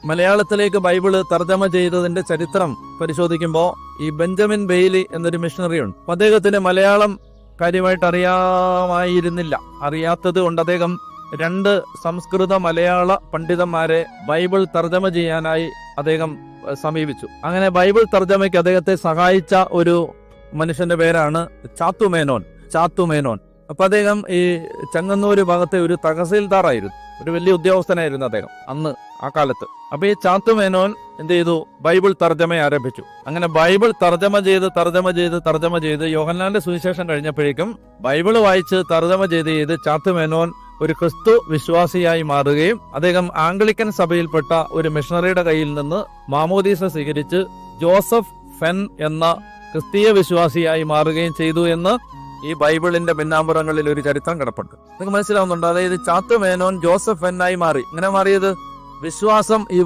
മലയാളത്തിലേക്ക് ബൈബിള് തർജ്ജമ ചെയ്തതിന്റെ ചരിത്രം പരിശോധിക്കുമ്പോൾ ഈ ബെഞ്ചമിൻ ബെയ്ലി എന്നൊരു മിഷണറി ഉണ്ട്. അദ്ദേഹത്തിന് മലയാളം കാര്യമായിട്ട് അറിയാത്തത് കൊണ്ട് അദ്ദേഹം 2 സംസ്കൃത മലയാള പണ്ഡിതന്മാരെ ബൈബിൾ തർജ്ജമ ചെയ്യാനായി അദ്ദേഹം സമീപിച്ചു. അങ്ങനെ ബൈബിൾ തർജ്ജമയ്ക്ക് അദ്ദേഹത്തെ സഹായിച്ച ഒരു മനുഷ്യന്റെ പേരാണ് ചാത്തുമേനോൻ. അപ്പൊ അദ്ദേഹം ഈ ചെങ്ങന്നൂര് ഭാഗത്തെ ഒരു തഹസീൽദാറായിരുന്നു, ഒരു വലിയ ഉദ്യോഗസ്ഥനായിരുന്നു അദ്ദേഹം അന്ന് ആ കാലത്ത്. അപ്പൊ ഈ ചാത്തുമേനോൻ എന്ത് ചെയ്തു? ബൈബിൾ തർജ്ജമ ആരംഭിച്ചു. അങ്ങനെ ബൈബിൾ തർജ്ജമ ചെയ്ത് യോഹന്നാന്റെ സുവിശേഷം കഴിഞ്ഞപ്പോഴേക്കും ബൈബിള് വായിച്ച് തർജ്ജമ ചെയ്ത് ചാത്തുമേനോൻ ഒരു ക്രിസ്തു വിശ്വാസിയായി മാറുകയും അദ്ദേഹം ആംഗ്ലിക്കൻ സഭയിൽപ്പെട്ട ഒരു മിഷണറിയുടെ കയ്യിൽ നിന്ന് മാമോദീസ സ്വീകരിച്ച് ജോസഫ് ഫെൻ എന്ന ക്രിസ്തീയ വിശ്വാസിയായി മാറുകയും ചെയ്തു എന്ന് ഈ ബൈബിളിന്റെ പിന്നാമ്പുറങ്ങളിൽ ഒരു ചരിത്രം കിടപ്പുണ്ട്. നിങ്ങൾക്ക് മനസ്സിലാവുന്നുണ്ടോ? അതായത് ചാത്തുമേനോൻ ജോസഫ് ഫെന്നായി മാറി. ഇങ്ങനെ മാറിയത് വിശ്വാസം ഈ